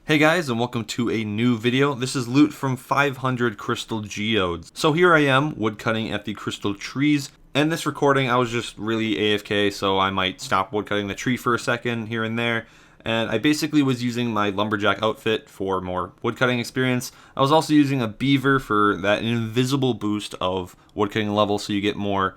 Hey guys, and welcome to a new video. This is loot from 500 crystal geodes. So here I am woodcutting at the crystal trees. And this recording I was just really AFK, so I might stop woodcutting the tree for a second here and there. And I basically was using my lumberjack outfit for more woodcutting experience. I was also using a beaver for that invisible boost of woodcutting level, so you get more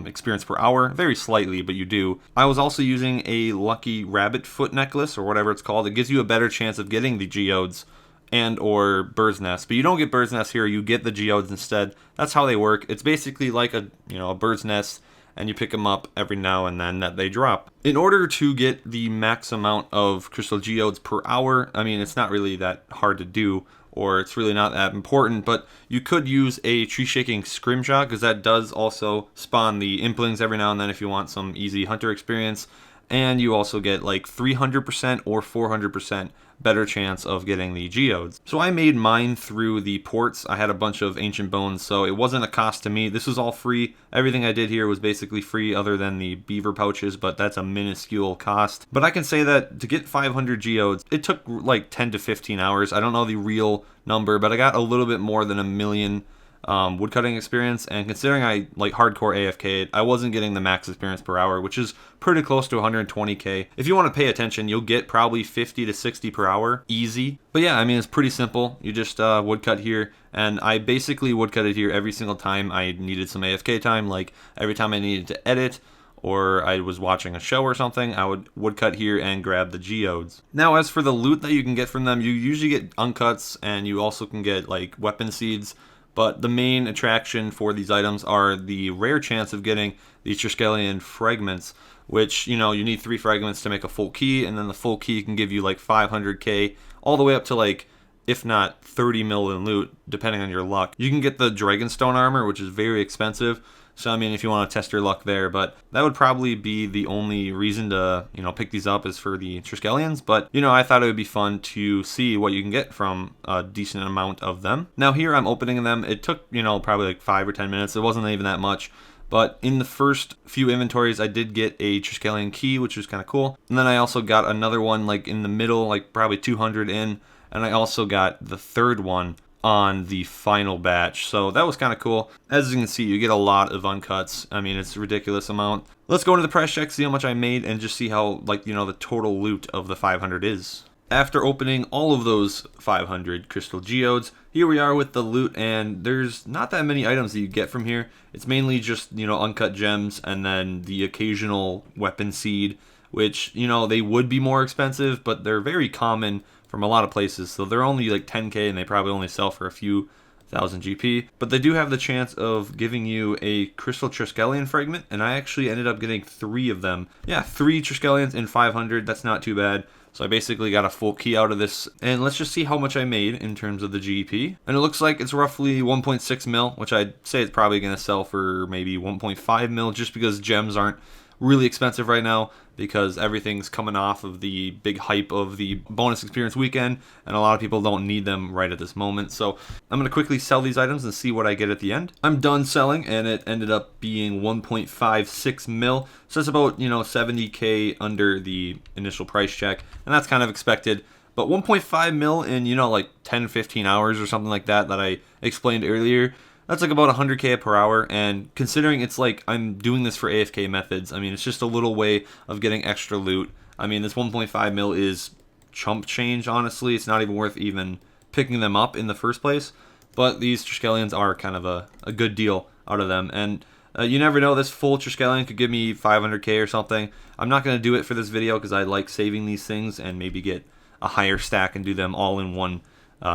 experience per hour, very slightly, but you do. I was also using a lucky rabbit foot necklace, or whatever it's called. It gives you a better chance of getting the geodes and or bird's nest, but you don't get bird's nest here, you get the geodes instead. That's how they work. It's basically like a bird's nest, and you pick them up every now and then that they drop. In order to get the max amount of crystal geodes per hour, I mean, it's not really that hard to do, or it's really not that important, but you could use a tree shaking scrimshaw, because that does also spawn the implings every now and then if you want some easy hunter experience. And you also get like 300% or 400% better chance of getting the geodes. So I made mine through the ports. I had a bunch of ancient bones, so it wasn't a cost to me. This was all free. Everything I did here was basically free other than the beaver pouches, but that's a minuscule cost. But I can say that to get 500 geodes, it took like 10 to 15 hours. I don't know the real number, but I got a little bit more than 1 million woodcutting experience, and considering I like hardcore AFK, I wasn't getting the max experience per hour, which is pretty close to 120k. If you want to pay attention, you'll get probably 50 to 60 per hour, easy. But yeah, I mean, it's pretty simple. You just woodcut here, and I basically woodcutted here every single time I needed some AFK time, like every time I needed to edit, or I was watching a show or something, I would woodcut here and grab the geodes. Now, as for the loot that you can get from them, you usually get uncuts, and you also can get like weapon seeds. But the main attraction for these items are the rare chance of getting the Triskelion fragments, which, you need 3 fragments to make a full key, and then the full key can give you like 500k, all the way up to like, if not 30 mil in loot, depending on your luck. You can get the Dragonstone armor, which is very expensive. So, I mean, if you want to test your luck there, but that would probably be the only reason to, pick these up is for the Triskelions. But, I thought it would be fun to see what you can get from a decent amount of them. Now, here I'm opening them. It took, probably like 5 or 10 minutes. It wasn't even that much. But in the first few inventories, I did get a Triskelion key, which was kind of cool. And then I also got another one, like in the middle, like probably 200 in. And I also got the third one on the final batch, so that was kind of cool. As you can see, you get a lot of uncuts. I mean, it's a ridiculous amount. Let's go into the price check, see how much I made, and just see how, the total loot of the 500 is. After opening all of those 500 crystal geodes, here we are with the loot, and there's not that many items that you get from here. It's mainly just, uncut gems, and then the occasional weapon seed, which, they would be more expensive, but they're very common from a lot of places, so they're only like 10k, and they probably only sell for a few thousand GP. But they do have the chance of giving you a crystal Triskelion fragment, and I actually ended up getting 3 of them. Yeah, 3 Triskelions in 500, that's not too bad. So I basically got a full key out of this, and let's just see how much I made in terms of the GP. And it looks like it's roughly 1.6 mil, which I'd say it's probably going to sell for maybe 1.5 mil, just because gems aren't really expensive right now, because everything's coming off of the big hype of the bonus experience weekend, and a lot of people don't need them right at this moment. So I'm going to quickly sell these items and see what I get at the end. I'm done selling, and it ended up being 1.56 mil, so it's about 70k under the initial price check, and that's kind of expected. But 1.5 mil in like 10-15 hours or something like that I explained earlier, that's like about 100k per hour, and considering it's like I'm doing this for AFK methods, I mean, it's just a little way of getting extra loot. I mean, this 1.5 mil is chump change, honestly. It's not even worth even picking them up in the first place, but these Triskelions are kind of a good deal out of them, and you never know, this full Triskelion could give me 500k or something. I'm not going to do it for this video because I like saving these things and maybe get a higher stack and do them all in one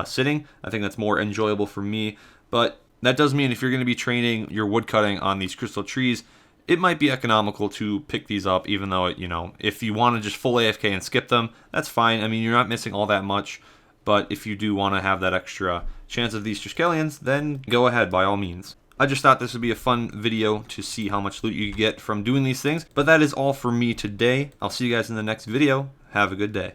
sitting. I think that's more enjoyable for me, but that does mean if you're going to be training your woodcutting on these crystal trees, it might be economical to pick these up, even though, if you want to just full AFK and skip them, that's fine. I mean, you're not missing all that much, but if you do want to have that extra chance of these Triskelions, then go ahead by all means. I just thought this would be a fun video to see how much loot you get from doing these things, but that is all for me today. I'll see you guys in the next video. Have a good day.